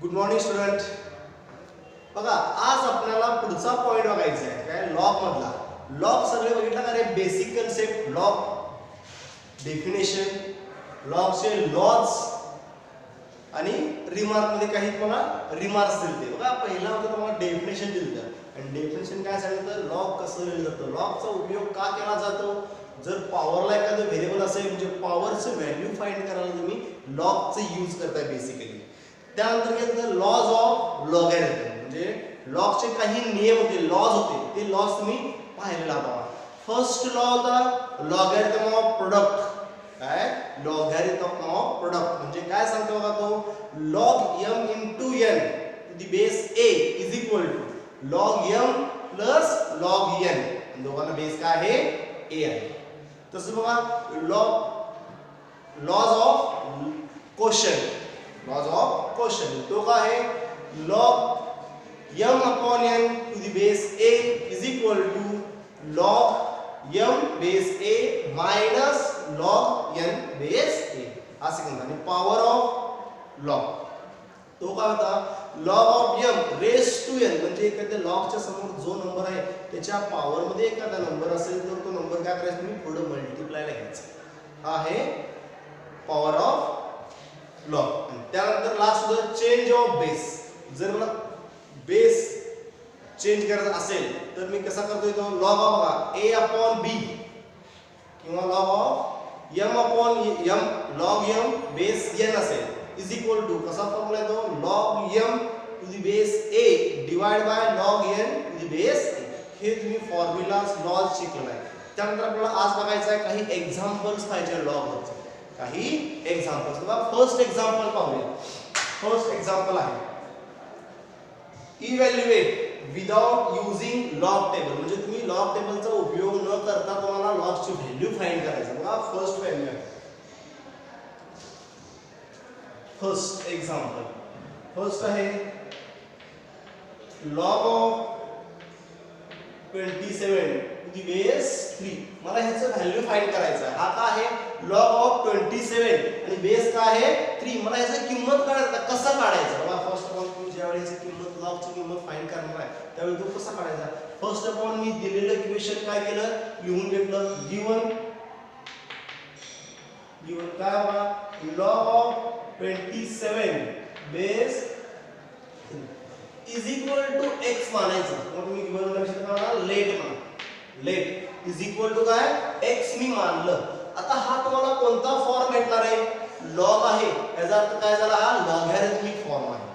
Good morning student. बघा आज आपल्याला पुढचा पॉइंट बघायचा आहे काय लॉग मधला. लॉग सगळे बघितलं का रे बेसिक कन्सेप्ट लॉग डेफिनेशन लॉगचे लॉज आणि रिमार्क मध्ये काही तुम्हाला रिमार्क्स दिलते. बघा पहिला होता तुम्हाला डेफिनेशन दिलं आणि डेफिनेशन काय सांगितलं लॉग कसं लिहिलं जातं लॉगचा उपयोग का केला जातो. जर पॉवरला एखादं व्हेरिएबल असेल म्हणजे पॉवरचं व्हॅल्यू फाइंड करायला तुम्ही लॉगचं यूज करताय बेसिकली. त्यानंतर घेतलं लॉज ऑफ लॉगॅरिथम म्हणजे लॉगचे काही नियम होते लॉज होते ते लॉज तुम्ही पाहिलेला होता. फर्स्ट लॉ होता लॉगॅरिथम ऑफ प्रोडक्ट. काय लॉगॅरिथम ऑफ प्रोडक्ट म्हणजे काय सांगतो बघा तो log m into n to the base a is equal to log m plus log n. दोघांना बेस काय आहे a आहे. तसं बघा laws of quotient laws of quotient तो काय आहे log m upon n to the base a is equal to log m base a minus log n base a असे म्हणतात. आणि पॉवर ऑफ लॉग तो काय होता log of m raise to n म्हणजे एखाद्या लॉगच्या समोर जो नंबर आहे त्याच्या पॉवर मध्ये एखादा नंबर असेल तर तो नंबर काय करायचा तुम्ही पुढे मल्टिप्लायला घ्यायचा. हा आहे पॉवर ऑफ लॉग. त्यानंतर लास्ट होतं चेंज ऑफ बेस. जर मला बेस चेंज करायचा असेल तर मी कसा करतोय तो लॉग ऑफ बघा a अपॉन b किंवा log of m upon m log m base n असेल इज इक्वल टू कसा फॉर्म्युला आहे तो log m to the base a divide by log n to the base a. हे तुम्ही formula lodge शिकलाय. त्यानंतर आपल्याला आज बघायचं आहे काही एक्झाम्पल्स पाहिजे लॉग वरचे काही एक्झाम्पल्स. बघा फर्स्ट एक्झाम्पल पाहूया. फर्स्ट एक्झाम्पल आहे evaluate without using log table म्हणजे तुम्ही लॉग टेबलचा उपयोग न करता तुम्हाला लॉगची व्हॅल्यू फाइंड करायचं. बघा फर्स्ट व्हॅल्यू आहे फर्स्ट एक्झाम्पल. फर्स्ट आहे log of 27 to the base 3. मला ह्याचं व्हॅल्यू फाइंड करायचं आहे. हा काय आहे लॉग ऑफ 27 आणि बेस काय आहे 3. मला ह्याची किंमत काढायचं कसं काढायचं. बघा फर्स्ट ऑफ ऑल तुम्ही ज्यावेळी ह्याची किंमत लॉगची किंमत फाइंड करणार आहे त्यावेळी तो कसा काढायचा. फर्स्ट ऑफ ऑल मी दिलेलं इक्वेशन काय केलं लिहून घेतलं गिवन काय बघा log of 27 base is equal to x मानायचं. मग तुम्ही गिवन लक्षात ठेवा लेट म्हणा. लेट इज इक्वल टू काय x मी मानलं. आता हा तुम्हाला कोणता फॉर्म भेटणार आहे लॉग आहे याचा अर्थ काय झाला हा लॉगॅरिथमिक फॉर्म आहे.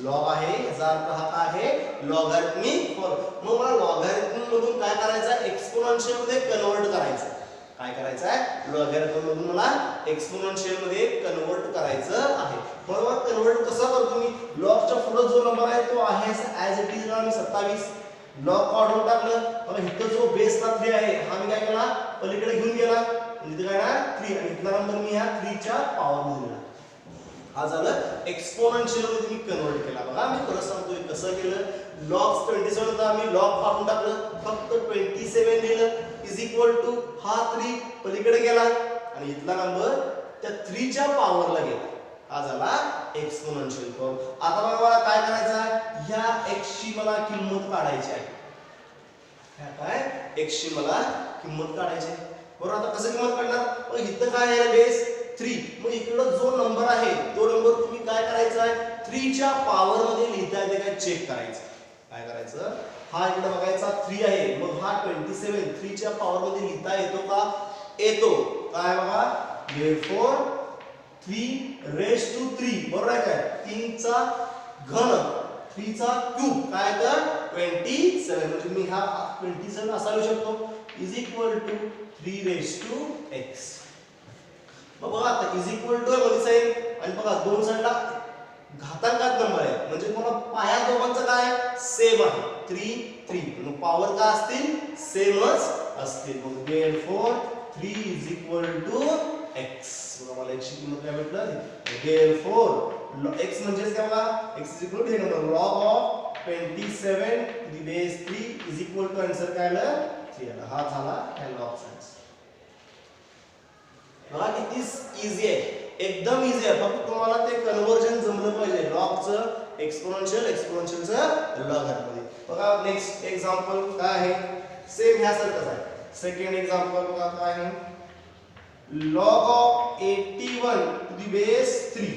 लॉग आहे याचा अर्थ हा काय आहे लॉगॅरिथमिक फॉर्म. मग मला लॉगॅरिथम मधून काय करायचं एक्सपोनेन्शियल मध्ये कन्वर्ट करायचं. काय करायचं आहे लॉगॅरिथम मधून मला एक्सपोनेन्शियल मध्ये कन्वर्ट करायचं आहे. बरोबर कन्वर्ट कसं करतो मी लॉगच्या पुढे जो नंबर आहे तो आहे as it is me 27 log काढून टाकलं. मला इथं जो बेस ला 3 आहे हा मी काय केला पलीकडे घेऊन गेला म्हणजे काय ना 3 आणि इथला नंबर मी ह्या 3 च्या पॉवर मध्ये दिला. हा झालं एक्सपोनेन्शियल मध्ये मी कन्वर्ट केला. बघा मी परत सांगतोय कसं केलं लॉग 27 होता मी लॉग काढून टाकलं फक्त 27 दिलं इज इक्वल टू हा 3 पलीकडे गेला आणि इथला नंबर त्या 3 च्या पॉवरला गेला. हा झाला एक्सपोनेन्शियल फॉर्म. आता मला काय करायचं आहे ह्या x ची मला किंमत काढायची आहे. ह्या काय x ची मला किंमत काढायची आहे. बरोबर आता कसं किंमत काढणार मग इथं काय आहे बेस 3. मग इकडे जो नंबर आहे तो नंबर तुम्ही काय करायचा आहे 3 च्या पॉवर मध्ये लिहिता येते काय चेक करायचं. काय करायचं हा इकडे बघायचा 3 आहे मग हा 27 3 च्या पॉवर मध्ये लिहिता येतो का येतो. काय बघा therefore 3 रेस टू 3 बरोबर आहे काय 3 चा घन 3 चा क्यूब काय तर 27 म्हणजे मी हा 27 असा लिहू शकतो is equal to 3 raise to x. मग बघा आता इज इक्वल टू मध्ये साईन आणि बघा दोन साईडला घातांकात नंबर आहे म्हणजे तुम्हाला पाया दोघांचा काय सेम आहे 3 3 मग पॉवर काय असतील सेमच असतील. मग therefore 3 is equal to x. बघा मला x ची किंमत काय भेटलं therefore x म्हणजे काय बघा x is equal to log of 27 to the base 3 is equal to answer काय आलं 3 आला. हा झाला लॉग सायन्स. बघा किती इझी आहे, एकदम इझी आहे. फक्त तुम्हाला ते कन्व्हर्जन जमलं पाहिजे, लॉगचं एक्सपोनेन्शियल, एक्सपोनेन्शियलचं लॉगॅरिथम. बघा नेक्स्ट एक्झाम्पल काय आहे, सेम ह्यासारखंच आहे. सेकंड एक्झाम्पल बघा काय आहे, log of 81 to the base 3.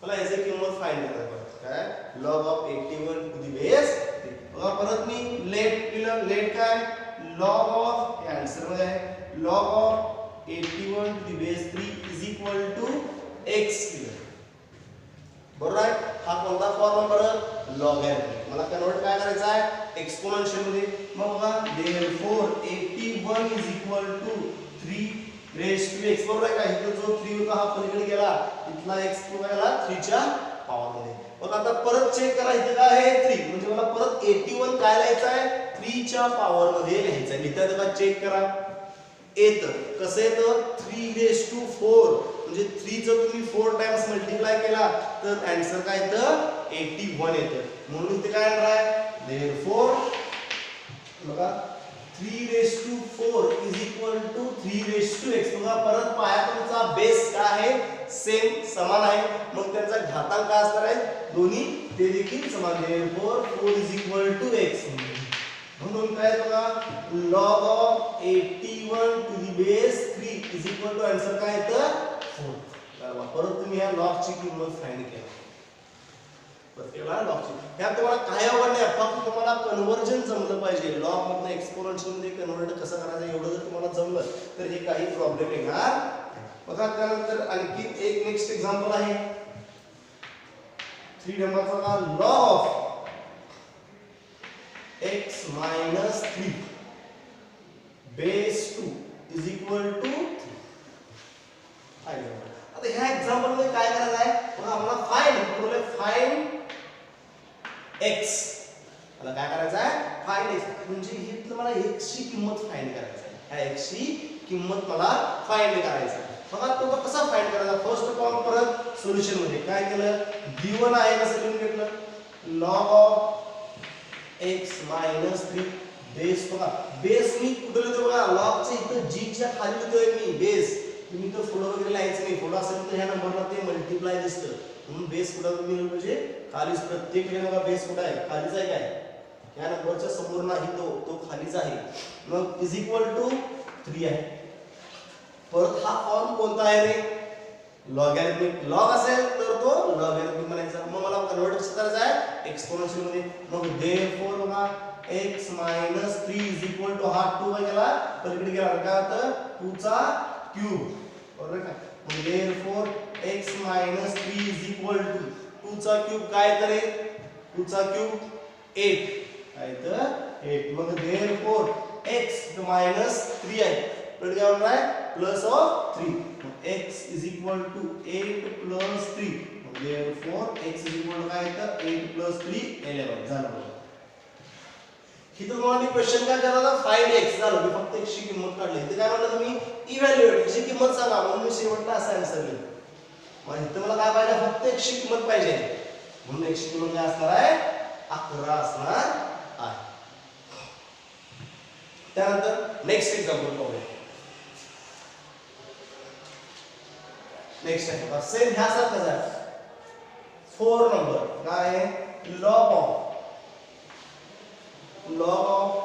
मला याची किंमत फाइंड करायची काय, log of 81 to the base 3. बघा परत मी लेट केलं, लेट काय, log of, हे आन्सर मध्ये आहे, log of 81 to the base 3 is equal to x केलं. बरोबर आहे. हा कोणता फॉर्म परत, लॉगॅरिथम. मला कन्वर्ट काय करायचं आहे, एक्सपोनेन्शियल मध्ये. मग बघा therefore 81 is equal to 3 raise to x. बरोबर आहे का, इथे जो 3 होता हा पलीकडे गेला, इथला x टू गेला 3 च्या पॉवर मध्ये. मग आता परत चेक करा, इथे काय आहे 3, म्हणजे मला परत 81 काय लिहायचं आहे, 3 च्या पॉवर मध्ये लिहायचं आहे. लिहिता येतं, चेक करा. येतं कसं येतं, 3 रेज टू 4, म्हणजे 3 जर तुम्ही 4 टाइम्स मल्टिप्लाय केला तर आन्सर काय येतं, 81 येतं. म्हणून इथे काय येणार आहे, therefore बघा 3 raised to 4 is equal to 3 raised to x. बघा परत पायाचा बेस काय आहे, सेम समान आहे, मग त्यांचा घातांक काय असणार आहे, दोन्ही ते देखील समान. therefore 4 is equal to x. म्हणून काय बघा log of 81 to the base 3 is equal to answer काय येतं 4. परत तुम्ही या log ची किंमत फाइंड केली, ह्या तुम्हाला काय अवघड नाही, फक्त तुम्हाला कन्व्हर्जन जमलं पाहिजे. लॉग मधनं एक्सपोनेन्शियल मध्ये कन्वर्ट कसं करायचं एवढं जर तुम्हाला जमलं तर हे काही प्रॉब्लेम येणार. बघा त्यानंतर आणखी एक नेक्स्ट एक्झाम्पल आहे 3 नंबरचा, log of x minus 3 base 2 is equal to 3. आता ह्या एक्झाम्पल मध्ये काय करायचं आहे, बघा आम्हाला फाइंड x, मला काय करायचं आहे, फाइंड x. म्हणजे इथलं मला x ची किंमत फाइंड करायची आहे, ह्या x ची किंमत मला फाइंड करायची आहे. बघा तो कसा फाइंड करायचा, फर्स्ट ऑफ ऑल परत सोल्युशन मध्ये काय केलं, d1 आहे कसं लिहून घेतलं, log of x minus 3 base. बघा बेस मी कुठे लिहितो, बघा log च्या इथं g च्या खाली लिहितोय मी बेस. तुम्ही तर पुढे वगैरे लिहायचं नाही, पुढे असेल तर ह्या नंबरला ते मल्टिप्लाय दिसतं, म्हणून बेस कुठे लिहिलं पाहिजे, खालीच. प्रत्येक वेळेला बघा बेस कुठे आहे, खालीच आहे काय, या नंबरच्या समोर नाही, तो खालीच आहे. मग इज इक्वल टू 3 आहे. परत हा फॉर्म कोणता आहे रे, लॉगॅरिथमिक. लॉग असेल तर तो लॉगॅरिथमिक म्हणायचा. मग मला कन्वर्ट कसं करायचं आहे, एक्सपोनेन्शियल मध्ये. मग therefore बघा x minus 3 is equal to हा 2 काय गेला, पलीकडे गेला, काय होतं 2 चा क्यूब. बरोबर का, मग therefore x minus 3 is equal to 2 चा क्यूब काय तर 2 चा क्यूब 8 काय तर 8. मग therefore x minus 3 आहे, पुढे काय होणार आहे, प्लस ऑफ 3. मग x is equal to 8 plus 3. मग therefore x is equal to काय तर 8 plus 3 11 झालं. इथं तुम्हाला क्वेश्चन काय करायला, फाइंड x झालं, मी फक्त x ची किंमत काढली. इथे काय म्हणलं तुम्ही, इव्हॅल्युएट x ची किंमत सांगा, म्हणून मी शेवटला असा आन्सर लिहिला. मग इथं मला काय पाहिजे, फक्त x ची किंमत पाहिजे, म्हणून x ची किंमत काय असणार आहे, 11 असणार आहे. त्यानंतर नेक्स्ट एक्झाम्पल पाहूया. नेक्स्ट आहे सेम ह्यासारखाच आहे, 4 नंबर काय आहे, log of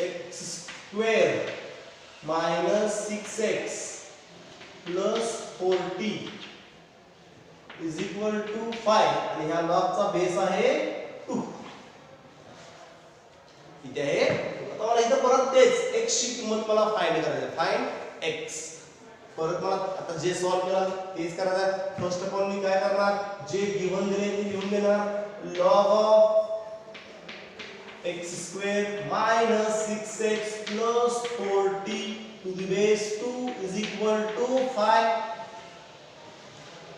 x square minus 6x plus 40 is equal to 5. आणि ह्या log चा बेस आहे 2. इथे आहे. आता मला इथं परत तेच x ची किंमत मला फाइंड करायची आहे, फाइंड x. परत मला आता जे सॉल्व केला तेच करायचं आहे. फर्स्ट ऑफ ऑल मी काय करणार, जे गिव्हन दिले ते लिहून देणार, log of x square minus 6x plus 40 to the base 2 is equal to 5.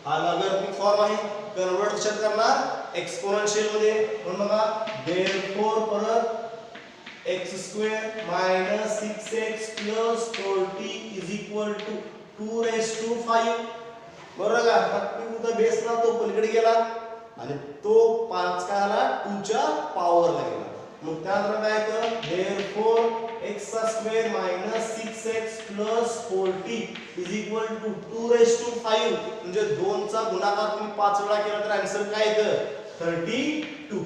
हा लॉगॅरिथमिक फॉर्म आहे, कन्वर्ट कशात करणार, एक्सपोनेन्शियल मध्ये. म्हणून बघा therefore परत x square minus 6x plus 40 is equal to 2 raised to 5. बरोबर का, फक्त बेसला तो पलीकडे गेला आणि तो 5 काय आला 2 च्या पॉवरला गेला. मग त्यानंतर काय येतं therefore x चा square minus 6x plus 40 is equal to 2 raise to 5 म्हणजे 2 चा गुणाकार तुम्ही 5 वेळा केला तर आन्सर काय येतं 32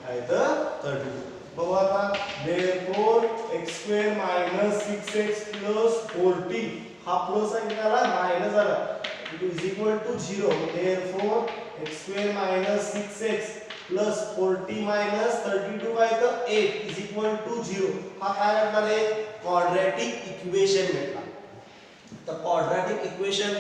काय येतं 32 बघू आता therefore x square minus 6x plus 40 हा प्लस आहे त्याला मायनस आला is equal to 0 therefore x square minus 6x plus 40 minus 32 काय येतं 8 इज इक्वल टू 0 हा काय भेटणार आहे क्वाड्रॅटिक इक्वेशन भेटला तर क्वाड्रॅटिक इक्वेशन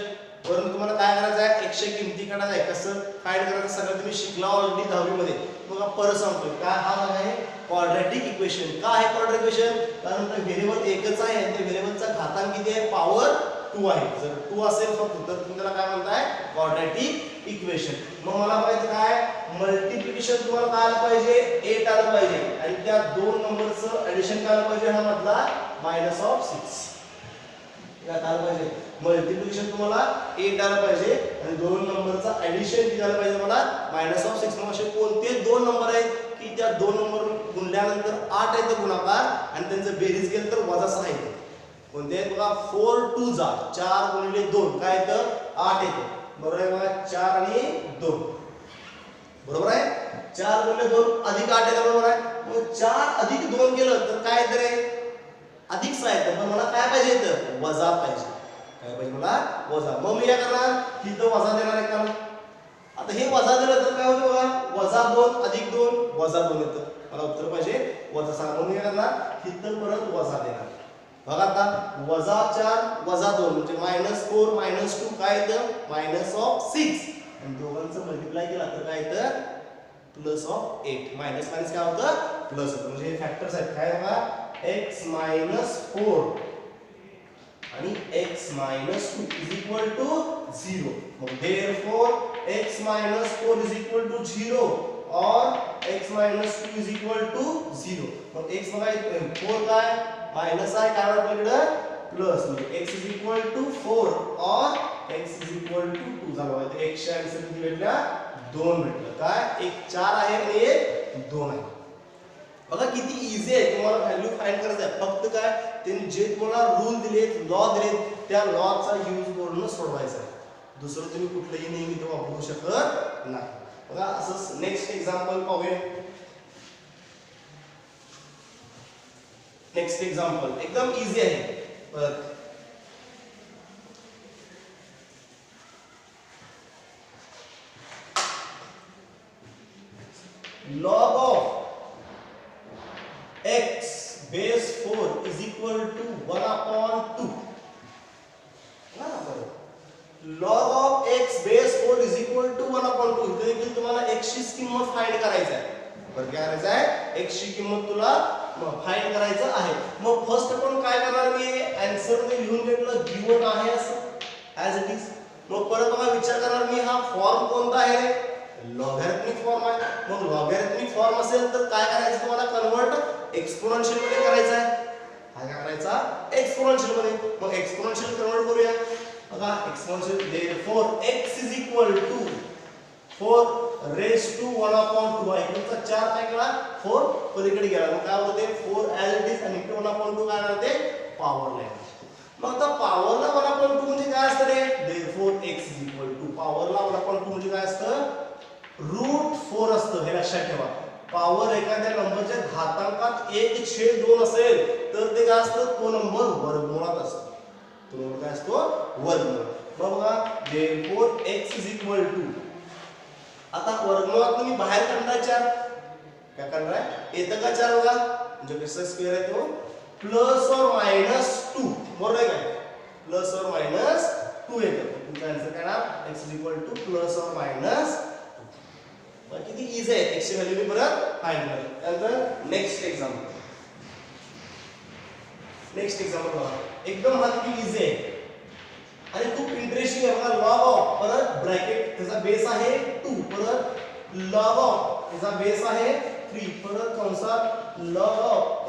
वरून तुम्हाला काय करायचं आहे x ची किमती काढायचं आहे कसं फाइंड करायचं सगळं तुम्ही शिकला ऑलरेडी 10वी मध्ये मग परत सांगतोय काय हा आहे क्वाड्रॅटिक इक्वेशन का आहे क्वाड्रॅटिक इक्वेशन कारण तर व्हेरिएबल एकच आहे आणि त्या व्हेरिएबलचा घातांक किती आहे पॉवर 2 आहे जर 2 असेल फक्त तर तुम्ही त्याला काय म्हणताय क्वाड्रॅटिक इक्वेशन मग मला माहिती काय मल्टिप्लिकेशन तुम्हाला काय आलं पाहिजे 8 आलं पाहिजे आणि त्या दोन नंबरचं ऍडिशन काय आलं पाहिजे हा मधला -6 या आलं पाहिजे मल्टिप्लिकेशन तुम्हाला 8 आलं पाहिजे आणि दोन नंबरचा ऍडिशन किती आलं पाहिजे मला -6 मग असे कोणते दोन नंबर आहेत की त्या दोन नंबर गुणल्यानंतर 8 येतं गुणाकार आणि त्यांचं बेरीज केलं तर -6 येतं कोणते आहेत बघा 4 2 जा 4 गुणिले 2 काय येतं 8 येतं बरोबर आहे बघा 4 आणि 2 बरोबर आहे 4 गुणिले 2 अधिक 8 येतं बरोबर आहे मग 4 अधिक 2 केलं तर काय येतं रे अधिक 6 येतं पण मला काय पाहिजे येतं वजा पाहिजे काय पाहिजे मला वजा मग मी काय करणार इथं वजा देणार आहे का आता हे वजा दिलं तर काय होतं बघा -2 अधिक 2 -2 येतं मला उत्तर पाहिजे वजा 6 मग मी काय करणार इथं परत वजा देणार बघा आता -4 -2 म्हणजे -4 -2 काय येतं -6 आणि दोघांचं मल्टिप्लाय केला तर काय येतं +8 मायनस मायनस काय होतं प्लस होतं म्हणजे हे फॅक्टर्स आहेत काय बघा x - 4 आणि x - 2 इज इक्वल टू 0 मग therefore x - 4 is equal to 0 और x - 2 इज इक्वल टू 0 मग x बघा 4 काय मायनस आहे कारण आपल्याकडे प्लस म्हणजे x इज इक्वल टू 4 और x इज इक्वल टू 2 झालं आहे x चा आन्सर किती भेटला 2 भेटलं काय एक 4 आहे आणि एक 2 आहे बघा किती इझी आहे तुम्हाला व्हॅल्यू फाइंड करायचं आहे फक्त काय त्यांनी जे तुम्हाला रूल दिलेत लॉ दिलेत त्या लॉचा यूज करून सोडवायचा आहे दुसरं तुम्ही कुठलंही नेहमी तो वापरू शकत नाही बघा असं नेक्स्ट एक्झाम्पल पाहूया नेक्स्ट एक्झाम्पल एकदम इझी आहे परत log of x base 4 is equal to 1/2 log of x base 4 is equal to 1/2 इथे देखील तुम्हाला x ची किंमत फाइंड करायची आहे बरं काय करायचं आहे x ची किंमत तुला फाइंड करायचं आहे मग फर्स्ट आपण काय करणार मी आन्सर मध्ये लिहून घेतलं गिवन आहे असं ऍज इट इज मग परत बघा विचार करणार मी हा फॉर्म कोणता आहे लॉगॅरिथमिक फॉर्म आहे मग लॉगॅरिथमिक फॉर्म असेल तर काय करायचं तुम्हाला कन्वर्ट एक्सपोनेन्शियल मध्ये करायचं आहे हा काय करायचा एक्सपोनेन्शियल मध्ये मग एक्सपोनेन्शियल कन्वर्ट करूया बघा exponential therefore x is equal to 4 raised to 1/2 आहे इकडचा 4 काय केला 4 पलीकडे गेला मग काय होते 4 ऍज इट इज आणि इकडे 1/2 काय राहते पॉवर ला मग आता पॉवरला 1/2 म्हणजे काय असतं रे therefore x is equal to पॉवरला 1/2 म्हणजे काय असतं √4 असतं हे लक्षात ठेवा पॉवर एखाद्या नंबरच्या घातांकात 1/2 असेल तर ते काय असतं तो नंबर वर्गमूळात असतो तो नंबर काय असतो वर्गमूळ मग बघा therefore x is equal to आता वर्गमूळात तुम्ही बाहेर काढणार 4 काय करणार येतं का 4 बघा म्हणजे कसं स्क्वेअर आहे तो प्लस और मायनस 2 बरोबर आहे काय प्लस और मायनस 2 येतं तुमचा आन्सर काय ना x is equal to plus or minus किती इझी आहे x ची व्हॅल्यू मी परत फाइंड करेन त्यानंतर नेक्स्ट एक्झाम्पल बघा एकदम हा किती इझी आहे आणि खूप इंटरेस्टिंग आहे बघा लॉग ऑफ परत ब्रॅकेट त्याचा बेस आहे 2 परत लॉग ऑफ त्याचा बेस आहे 3 परत कंसात लॉग ऑफ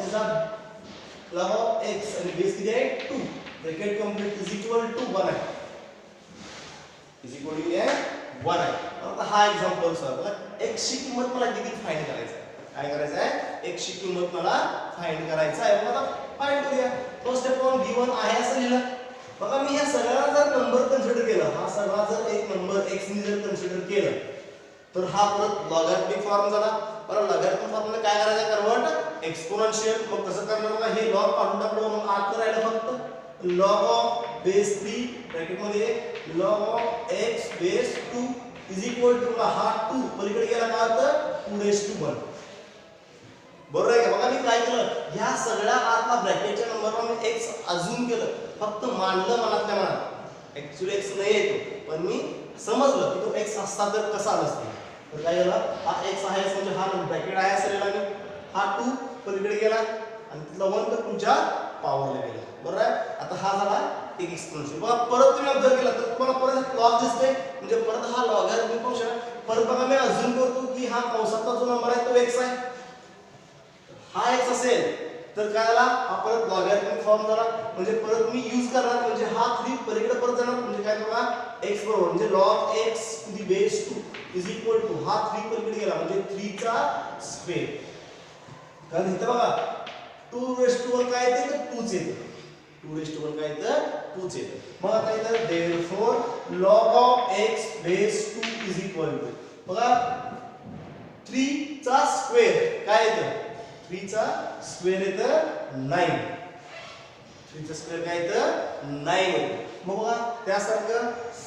x आणि बेस किती आहे 2 bracket complete is equal to 1 आहे इज इक्वल टू 1 आहे आता हा एक्झाम्पल सर बघा x ची किंमत मला किती फाइंड करायचं आहे काय करायचं आहे x ची किंमत मला फाइंड करायचं आहे. मग आता फाइंड करूया. फर्स्ट स्टेप ऑन गिवन आहे असं लिहिलं. बघा मी ह्या सगळ्याला जर नंबर कन्सिडर केला, हा सगळा जर एक नंबर x ने जर कन्सिडर केलं तर हा परत लॉगॅरिथमिक फॉर्म झाला. बरं लॉगॅरिथमिक फॉर्म मध्ये काय करायचं, कन्वर्ट एक्सपोनेन्शियल. मग कसं करणार बघा, हे लॉग काढून टाकलो, मग आत राहिलं फक्त लॉग ऑफ बेस 3 ब्रॅकेट मध्ये log of x base 2 is equal to हा 2 पलीकडे गेला काय होतं 2 बरोबर आहे का. बघा मी काय केलं, ह्या सगळ्या आतला ब्रॅकेटच्या नंबरवर मी x अजून केलं, फक्त मानलं मनातल्या मनात. ऍक्च्युअली x नाही येतो पण मी समजलं की तो x असता तर कसा नसतो. तर काय झालं, हा x आहे म्हणजे हा ब्रॅकेट आहे असं लिहिला मी, हा 2 पलीकडे गेला आणि तिथला 1 तर तुमच्या पॉवरला गेला. बरोबर आहे. आता हा झाला एक एक्सपोनेन्शियल. बघा परत तुम्ही ऑब्झर्व केला तर तुम्हाला परत लॉग दिसते, म्हणजे परत हा लॉगॅरिथमिक फंक्शन आहे. परत बघा मी अजून करतो की हा कंसातला जो नंबर आहे तो x आहे, हा x असेल तर काय झाला, हा परत लॉगॅरिथमिक फॉर्म झाला. म्हणजे परत मी यूज करणार, म्हणजे हा 3 पलीकडे परत जाणार, म्हणजे काय बघा x बरोबर म्हणजे log x to the base 2 is equal to हा 3 पलीकडे गेला म्हणजे 3 चा स्क्वेअर. कारण इथं बघा 2 रेस टू 1 काय येते तर 2 च येते, 2 रेस टू 1 काय येतं 2 च येतं. मग आता इथं therefore log of x base 2 is equal to बघा 3 चा स्क्वेअर काय येतं, 3 चा स्क्वेअर येतं 9, 3 चा स्क्वेअर काय येतं 9 येतं. मग बघा त्यासारखं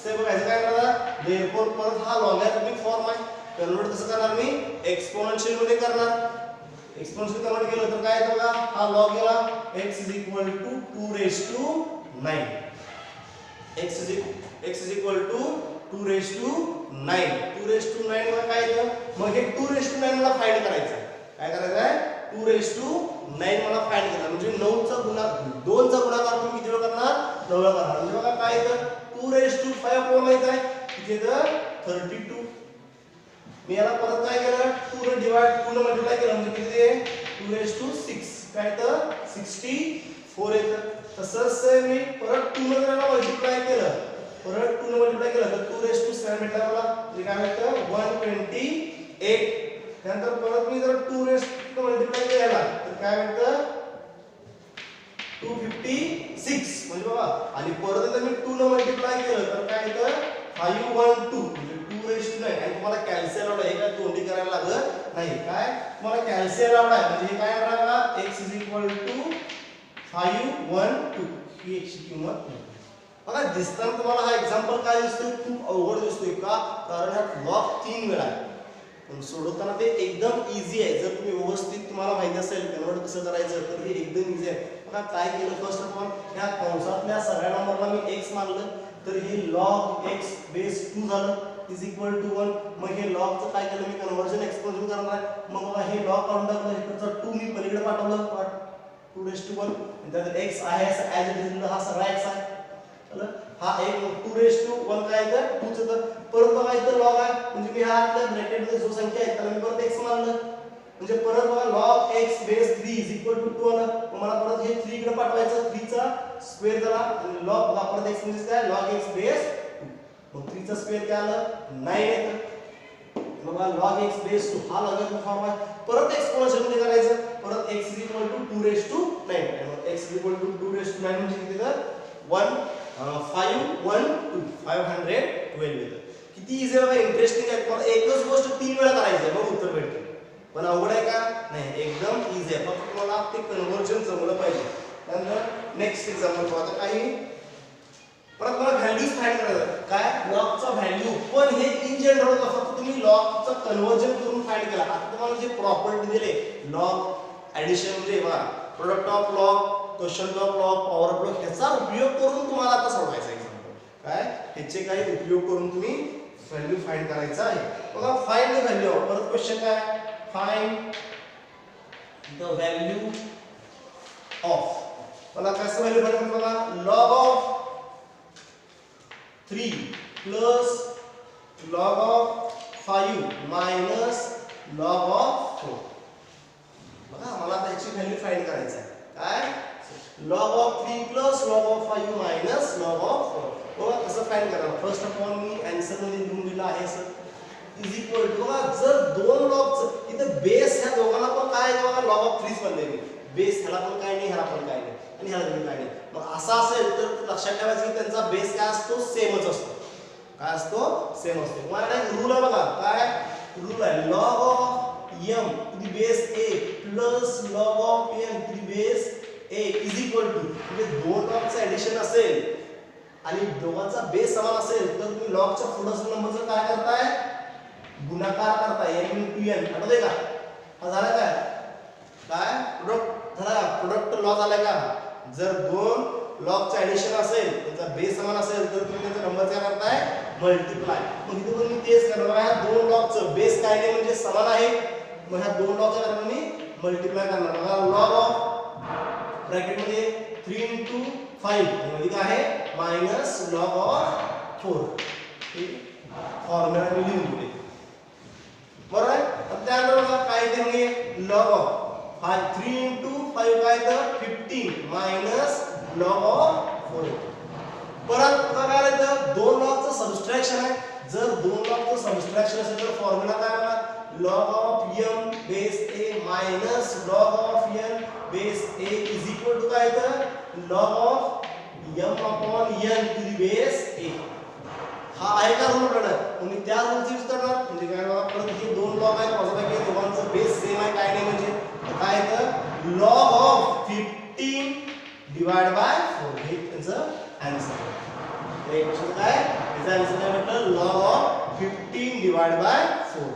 ते बघायचं काय करणार, देअरफॉर परत हा लॉगॅरिथमिक फॉर्म आहे, कन्वर्ट कसं करणार मी एक्सपोनेन्शियल मध्ये करणार. एक्सपोनेन्शियल कन्वर्ट केलं तर काय येतं बघा, हा लॉग गेला x is equal to 2 raise to 9, x is equal to 2 raise to 9, 2 raise to 9 मध्ये काय येतं, मग हे 2 रेस टू 9 मला फाइंड करायचं आहे. काय करायचं आहे 2 रेस टू 9 मला फाइंड करायचं, म्हणजे 9 चा गुणाकार 2 चा गुणाकार तुम्ही किती वेळा करणार 9 वेळा करणार. म्हणजे बघा काय येतं 2 रेस टू 5 कोण माहित आहे किती येतं 32. मी याला परत काय केलं 2 ने डिवाइड 2 ने मल्टिप्लाय केलं म्हणजे किती येते 2 रेस टू 6 काय येतं 64 येतं. तसंच मी परत 2 ने त्याला मल्टिप्लाय केलं, परत 2 ने मल्टिप्लाय केलं तर 2 रेस टू 7 भेटला मला, म्हणजे काय भेटतं 128. त्यानंतर परत मी जर 2 रेस टू मल्टिप्लाय केला तर काय भेटतं 256 म्हणजे बघा, आणि परत जर मी 2 ने मल्टिप्लाय केलं तर काय येतं 512 म्हणजे 2 रेस टू 9. आणि तुम्हाला कॅल्शियम लावला, हे काय तोंडी करायला लागत नाही, काय तुम्हाला कॅल्शियम लावला आहे म्हणजे हे काय येणार बघा x इज इक्वल टू 512 ही x ची किंमत. बघा दिसताना तुम्हाला हा एक्झाम्पल काय दिसतोय खूप अवघड दिसतोय का, कारण हा लॉग 3 वेळा आहे, पण सोडवताना ते एकदम इझी आहे. जर तुम्ही व्यवस्थित तुम्हाला माहिती असेल कन्वर्ट कसं करायचं तर हे एकदम इझी आहे. बघा काय केलं फर्स्ट ऑफ ऑल ह्या कंसातल्या सगळ्या नंबरला मी x मानलं तर हे log x बेस 2 झालं इज इक्वल टू 1. मग हे log चं काय केलं मी कन्वर्जन एक्सपोनेन्शियल करणार आहे. मग बघा हे log काढून टाकलं, इकडचं 2 मी पलीकडे पाठवलं 2 रेस टू 1 आणि त्यात x आहे असं ॲज इट इज, हा सगळा x आहे. चला हा एक 2 रेस टू 1 काय येतं 2 चं, तर परत बघा इथं log आहे म्हणजे मी हा आपल्या ब्रॅकेट मध्ये जो संख्या आहे त्याला मी परत x मानलं, म्हणजे परत बघा log x base 3 is equal to 2 आलं. मग मला परत हे 3 इकडे पाठवायचं, 3 चा स्क्वेअर झाला आणि log बघा परत x म्हणजे काय log x बेस 2, मग 3 चा स्क्वेअर काय आलं 9 येतं. मग log x बेस 2 हा लॉगॅरिथमिक फॉर्म आहे. परत एक्सपोनेन्शियल मध्ये करायचं, परत x is equal to 2 raise to 9 आणि मग x is equal to 2 raise to 9 म्हणजे किती तर 512 येतं. किती इझी आहे, इंटरेस्टिंग आहे. तुम्हाला एकच गोष्ट 3 वेळा करायची आहे मग उत्तर भेटतं. पण अवघड आहे का नाही, एकदम इझी आहे, फक्त तुम्हाला ते कन्वर्जन जमलं पाहिजे. त्यानंतर नेक्स्ट एक्झाम्पल पाहू. आता काही परत मला व्हॅल्यूज फाइंड करायचं काय लॉगचा व्हॅल्यू, पण हे इन जनरल होतं, फक्त तुम्ही लॉगचं कन्वर्जन करून फाइंड केला. आता तुम्हाला जे प्रॉपर्टी दिले लॉग ऍडिशन म्हणजे बघा product of log, quotient of log, power of log, ह्याचा उपयोग करून तुम्हाला आता सोडवायचा एक्झाम्पल काय ह्याचे काही उपयोग करून तुम्ही व्हॅल्यू फाइंड करायचा आहे. बघा फाइंड द व्हॅल्यू ऑफ, परत क्वेश्चन काय फाइंड द व्हॅल्यू ऑफ, मला कसं व्हॅल्यू फाइंड करायचं बघा log of 3 plus log of 5 minus log of 4. बघा मला त्याची व्हॅल्यू फाइंड करायचं आहे काय log of 3 plus log of 5 minus log of 4. बघा कसं फाइंड करणार, first of all me answer मध्ये लिहून दिला आहे सर इज इक्वल टू, बघा जर दोन लॉगचं इथं बेस ह्या दोघांना पण काय आहे बघा लॉग ऑफ 3 बनले बेस ह्याला पण काय नाही ह्याला पण काय नाही आणि ह्याला पण काय नाही मग असं असेल तर लक्षात ठेवायचं की त्यांचा बेस काय असतो सेमच असतो काय असतो सेम असतो मला एक रूल आहे बघा काय रूल आहे log of m to the base a plus log of m to the base a is equal to म्हणजे दोन लॉगचं ऍडिशन असेल आणि दोघांचा बेस समान असेल तर तुम्ही लॉगच्या पुढच्या नंबरचं काय करताय गुणाकार करताय m * n आठवतंय का हा झाला काय प्रोडक्ट झाला प्रोडक्ट लॉ झाला का जर दोन लॉगचं ऍडिशन असेल त्यांचा बेस समान असेल तर तुम्ही त्यांचा नंबर काय करताय मल्टिप्लाय मग इथे पण मी तेच करणार बघा ह्या दोन लॉगचं बेस काय नाही म्हणजे समान आहे मग ह्या दोन लॉगचा करणार मी मल्टिप्लाय करणार बघा लॉग ऑफ ब्रॅकेट मध्ये 3 * 5 म्हणजे काय आहे मायनस लॉग ऑफ 4 ठीक फॉर्म्युला मी लिहून दिले बरोबर आहे आता त्यानंतर बघा काय ते म्हणजे लॉग ऑफ 3 * 5 काय तर 15 मायनस लॉग ऑफ 4 परत काय तर दोन लॉगचं सबट्रॅक्शन आहे जर दोन लॉगचं सबट्रॅक्शन असेल तर फॉर्म्युला काय होणार log of m base a minus log of n base a is equal to काय तर log of m upon n to the base a हा आहे का रूल आपल्याला तुम्ही त्या रूलचा यूज करणार म्हणजे काय बघा परत हे दोन लॉग आहेत माझ्यापैकी दोघांचं बेस सेम आहे काय नाही म्हणजे काय तर log of 15 divided by 4 हे त्याचं आन्सर हे क्वेश्चन काय याचा आन्सर काय म्हटलं log of 15 divided by 4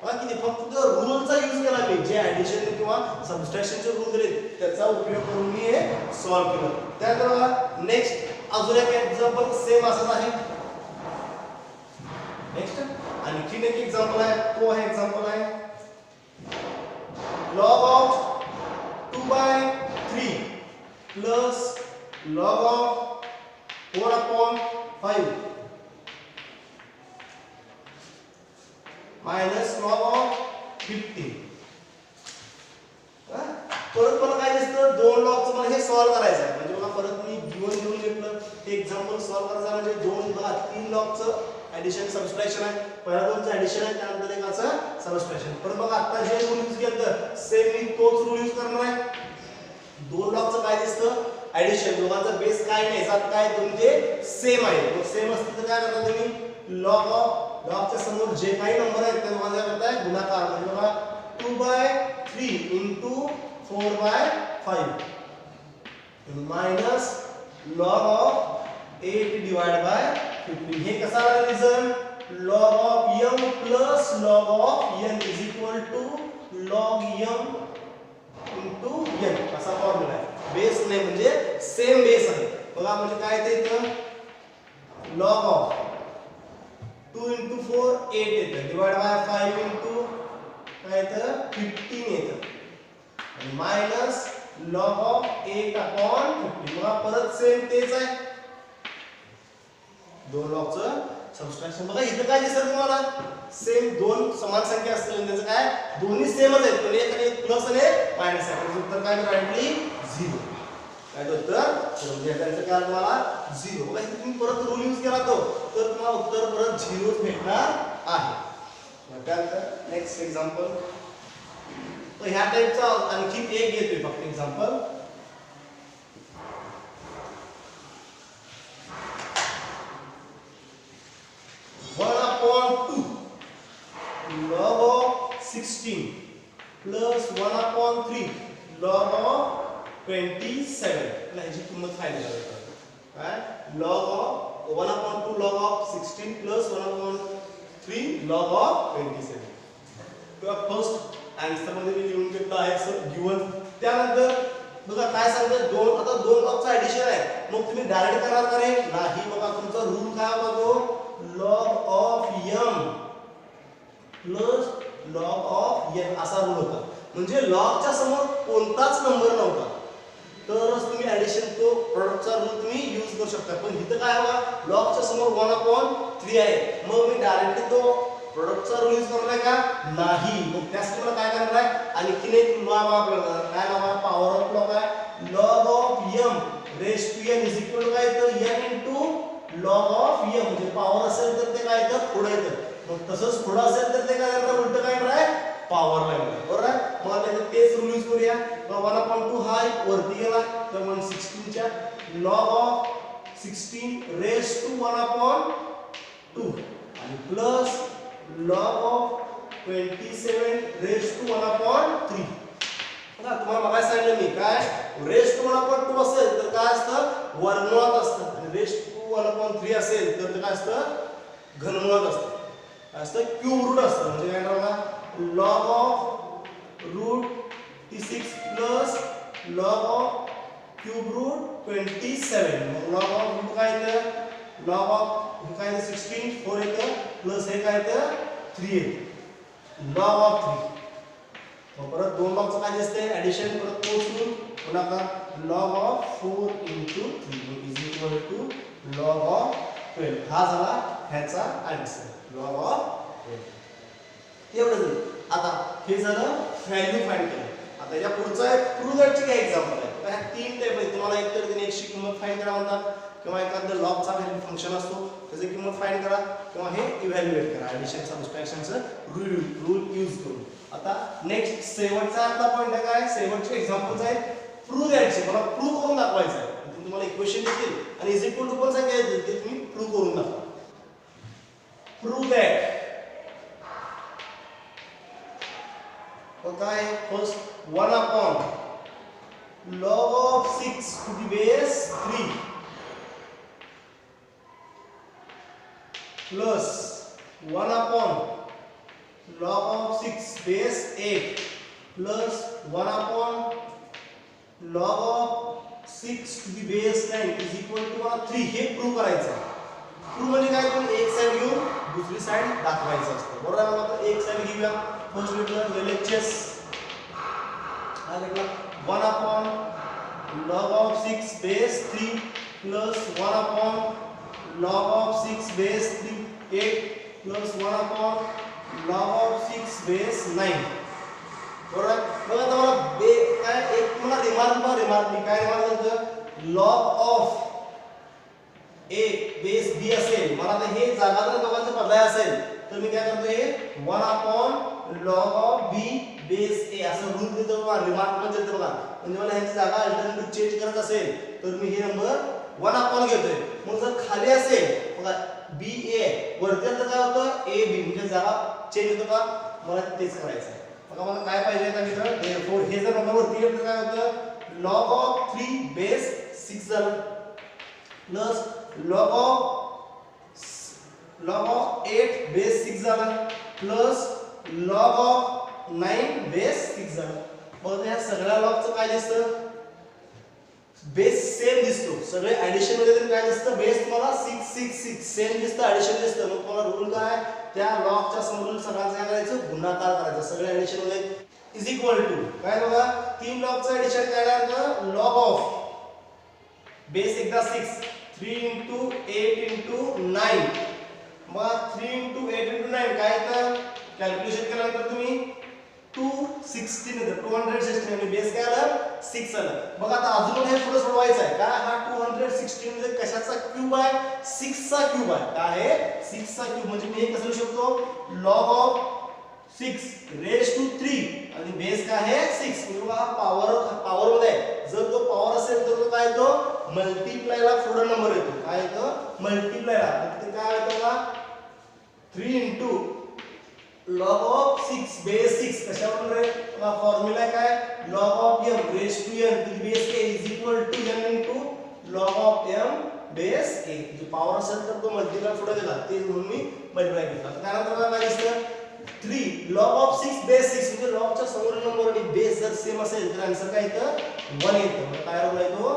बघा किती फक्त रूलचा यूज केला मी जे ऍडिशन किंवा सबट्रॅक्शनचे रूल दिले त्याचा उपयोग करून मी हे सॉल्व्ह केलं त्यानंतर बघा नेक्स्ट अजून एक एक्झाम्पल सेम असंच आहे नेक्स्ट आणखी एक एक्झाम्पल आहे तो आहे एक्झाम्पल आहे log of 2/3 plus log of 4/5 minus log of 15 परत मला काय दिसतं दोन लॉगचं मला हे सॉल्व्ह करायचं आहे म्हणजे बघा परत मी गिवन घेऊन घेतलं हे एक्झाम्पल सॉल्व्ह करायचं म्हणजे दोन बघा तीन लॉगचं ऍडिशन सबट्रॅक्शन आहे पहिला दोनचं ऍडिशन आहे त्यानंतर एकाचं सबट्रॅक्शन परत बघा आता जे रूल यूज केलं सेम मी तोच रूल यूज करणार आहे दोन लॉगचं काय दिसतं ऍडिशन दोघांचा बेस काय नाही याच्यात काय दोन्ही सेम आहे मग सेम असतील तर काय करता तुम्ही लॉग ऑफ लॉगच्या समोर जे काही नंबर आहेत ते माझ्या करताय गुणाकार म्हणजे बघा 2/3 into 4/5 minus log of 8 divided by 15 हे कसा आला reason log of m plus log of n is equal to log m into n असा फॉर्म्युला आहे बेस नाही म्हणजे सेम बेस आहे बघा म्हणजे काय ते इथं log of 2 into 4 8 येतं डिवाइड बाय 5 into काय तर 15 येतं आणि मायनस log of 8 upon 15 बघा परत सेम तेच आहे दोन लॉगचं सबट्रॅक्शन बघा इथं काय दिसतं तुम्हाला सेम दोन समान संख्या असतील त्याचं काय दोन्ही सेमच आहेत पण एक आणि प्लस आणि मायनस आहे उत्तर काय राईटली 0 काय उत्तर म्हणजे त्याचं काय तुम्हाला 0 बघा इथे तुम्ही परत रूल यूज केला तर तुम्हाला उत्तर परत 0 भेटणार आहे त्यानंतर नेक्स्ट एक्झाम्पल तर ह्या टाइपचा आणखी एक घेतोय फक्त example log of 16 plus 1/3 log of 27 ह्याची किंमत फायनल करायची काय log of 1/2 log of 16 plus 1/3 log of 27 किंवा फर्स्ट आन्सर मध्ये मी लिहून घेतलं आहे सर गिवन त्यानंतर बघा काय सांगतात दोन आता दोन लॉगचा ऍडिशन आहे मग तुम्ही डायरेक्ट करणार का रे नाही बघा तुमचा रूल काय होता तो log of m plus log of n असा रूल होता म्हणजे लॉगच्या समोर कोणताच नंबर नव्हता तरच तुम्ही ऍडिशन तो प्रोडक्टचा रूल तुम्ही यूज करू शकता पण इथं काय बघा लॉगच्या समोर 1/3 आहे मग मी डायरेक्टली तो प्रोडक्टचा रूल यूज करणार आहे का नाही मग त्यासाठी मला काय करणार आहे आणखीन एक लॉ आपल्याला काय लॉ आहे पॉवर ऑफ लॉ काय log of m raise to n is equal to काय तर n into log of m म्हणजे पॉवर असेल तर ते काय तर पुढे येतं मग तसंच पुढे असेल तर ते काय करणार उलट काय करणार आहे पॉवर ला बरोबर आहे मग आता तेच रूल यूज करूया. मग 1/2 हा वरती गेला तर 1/16 च्या log ऑफ 16 रेज टू 1/2 आणि plus log of 27 raise to 1/3. बघा तुम्हाला मगाशी सांगितलं मी काय रेज टू 1/2 असेल तर काय असतं वर्गमुळात असतं आणि रेज टू 1/3 असेल तर ते काय असतं घनमुळात असतं. काय असतं क्यूब रूट असतं. म्हणजे काय करायला log of root 36 plus log of cube root 27. मग log ऑफ रूट काय येतं log ऑफ हे काय येतं 16 4 येतं प्लस हे काय येतं 3 येतं log ऑफ 3. मग परत दोन लॉगचं काय असते ऍडिशन परत पोहोचून पुन्हा का log of 4 into 3 is equal to log of 12. हा झाला ह्याचा आन्सर log ऑफ 12. एवढं झालं. आता हे झालं व्हॅल्यू फाइंड केलं. आता या पुढचा एक प्रूव्ह दॅटची काय एक्झाम्पल आहे. तर ह्या तीन टाइप आहेत. तुम्हाला एक तर त्याने एकची किंमत फाइंड करा म्हणतात किंवा एखादं लॉगचा व्हॅल्यू फंक्शन असतो त्याची किंमत फाइंड करा किंवा हे इव्हॅल्युएट करा ऍडिशन सबट्रॅक्शनचं रूल यूज करून. आता नेक्स्ट शेवटचा आपला पॉइंट आहे काय शेवटचे एक्झाम्पल्स आहेत प्रूव्ह दॅटचे. मला प्रूव्ह करून दाखवायचं आहे. तुम्हाला इक्वेशन देतील आणि इज इक्वल टू पण सांगायचं ते तुम्ही प्रूव्ह करून दाखवा. प्रूव्ह दॅट काय first 1/log of 6 to the base 3 plus 1/log of 6 base 8 plus 1/log of 6 to the base 9 is equal to 3. हे प्रूव्ह करायचं. प्रूव्ह म्हणजे काय पण एक साइड घेऊन दुसरी साइड दाखवायचं असतं. बरोबर आहे. आपण एक साइड घेऊया. फर्स्ट घेतलं LHS हा घेतला 1/log of 6 base 3 plus 1/log of 6 base 3 8 plus 1/log of 6 base 9. बरोबर. बघा तुम्हाला काय एक मला रिमार्क मी काय रिमार्क करतो log of a base b असेल. मला आता हे जागा जर दोघांचं बदलाय असेल तर मी काय करतो हे 1/log of b base a असं रूल देतो बघा रिमार्क मध्ये देतो बघा. म्हणजे मला ह्याची जागा अल्टरनेटिव्ह चेंज करायचं असेल तर मी हे नंबर 1/, घेतोय. मग जर खाली असेल बघा b a वरती तर काय होतं a b म्हणजे जागा चेंज होतो का मला तेच करायचं आहे. बघा मला काय पाहिजे आता मित्र therefore हे जर नंबर वरती गेलं तर काय होतं log of 3 base 6 झालं प्लस log of 8 base 6 झाला प्लस log of 9 base 6 झाला. मग ह्या सगळ्या लॉगचं काय दिसतं बेस सेम दिसतो. सगळे ऍडिशन मध्ये तर काय दिसतं बेस तुम्हाला 6 6 6 सेम दिसतं ऍडिशन दिसतं. मग तुम्हाला रूल काय त्या लॉगच्या समोरील सगळ्यांचं काय करायचं गुणाकार करायचा. सगळे ऍडिशन मध्ये इज इक्वल टू काय बघा तीन लॉगचं ऍडिशन काय करायचं log ऑफ बेस एकदा 6 3 into 8 into 9 मग 3 into 8 into 9 काय येतं कॅल्क्युलेशन केल्यानंतर तुम्ही 216 येतं 216 आणि बेस काय आलं 6 आलं. बघा आता अजून हे पुढे सोडवायचं आहे काय हा 216 म्हणजे कशाचा क्यूब आहे 6 चा क्यूब आहे. काय आहे 6 चा क्यूब म्हणजे मी हे कसं लिहू शकतो log ऑफ 6 रेज टू 3 आणि बेस काय आहे 6 म्हणजे बघा पॉवर मध्ये जर तो पॉवर असेल तर तो काय येतो मल्टिप्लायला पुढे नंबर येतो. काय येतो मल्टिप्लायला. ते काय येतं का 3 into log of 6 base 6 कशावरून रे फॉर्म्युला काय log of m raised to n to the base a is equal to n into log of m base a. जो पॉवर असेल तर तो मल्टिप्लाय पुढे गेला ते म्हणून मी मल्टिप्लाय केला. त्यानंतर काय दिसतं 3 log of 6 base 6 म्हणजे log च्या समोरील नंबर आणि बेस जर सेम असेल तर आन्सर काय येतं 1 येतं. म्हणजे काय रूल आहे तो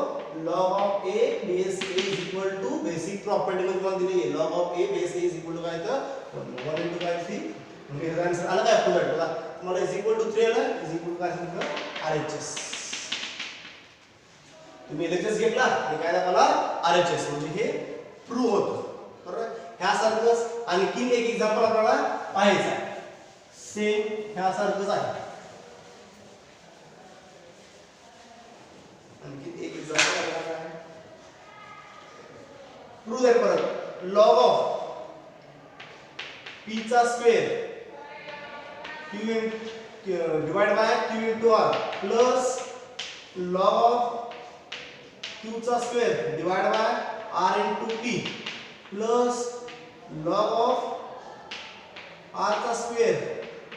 log of a base a is equal to basic property मध्ये तुम्हाला दिली आहे log of a base a is equal to काय येतं 1 into काय 3 म्हणजे ह्याचा आन्सर आला काय पुढे बघा तुम्हाला इज इक्वल टू 3 आलं इज इक्वल टू काय सांगितलं RHS. तुम्ही LHS घेतला आणि काय दाखवला RHS म्हणजे हे प्रूव्ह होतं. बरोबर ह्यासारखंच आणखी एक एक्झाम्पल आपल्याला पाहायचं आहे सेम ह्यासारखंच आहे. आणखी एक एक्झाम्पल आपल्याला काय प्रूव्ह दॅट परत log ऑफ p चा square q divide by q into r plus log of q चा square divide by r into p plus log of r चा square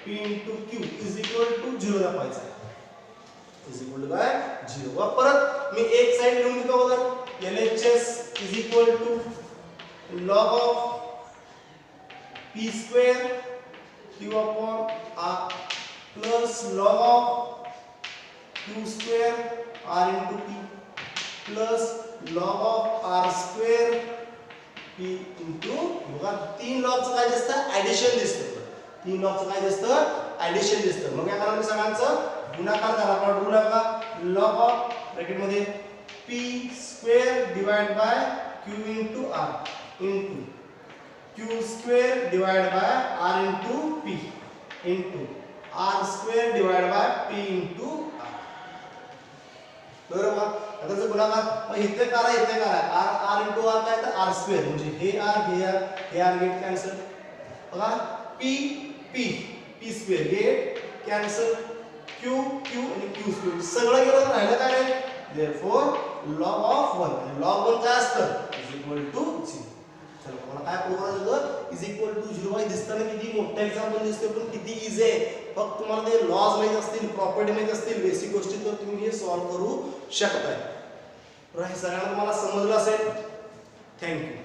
p into q is equal to 0 दाखवायचा आहे is equal to काय 0 वा परत मी एक side लिहून घेतो अगोदर LHS is equal to log of p square q upon r plus log of q square r into p plus log of r square p into बघा तीन लॉगचं काय दिसतं ॲडिशन दिसतं तीन लॉगचं काय दिसतं ॲडिशन दिसतं मग काय करायचं सगळ्यांचं गुणाकार झाला आपण गुणाकार log of ब्रॅकेट मध्ये p square divided by q into r into q square divided by r into p into r square divided by p into r बरोबर आता जर गुणाकार मग इथे करा r r into r काय तर r square म्हणजे हे r गेट कॅन्सल बघा p p p square get cancel q q आणि q square सगळं गेलं तर राहिलं काय रे therefore log of 1 आणि log 1 काय असतं is equal to 0 चला मला काय प्रूव्ह करायचं होतं इज इक्वल टू 0 बाय दिसताना किती मोठा एक्झाम्पल दिसतोय पण किती इझी आहे फक्त तुम्हाला ते लॉज माहित असतील प्रॉपर्टी माहित असतील बेसिक गोष्टी तर तुम्ही हे सॉल्व्ह करू शकताय तर हे सगळ्यांना तुम्हाला समजलं असेल थँक्यू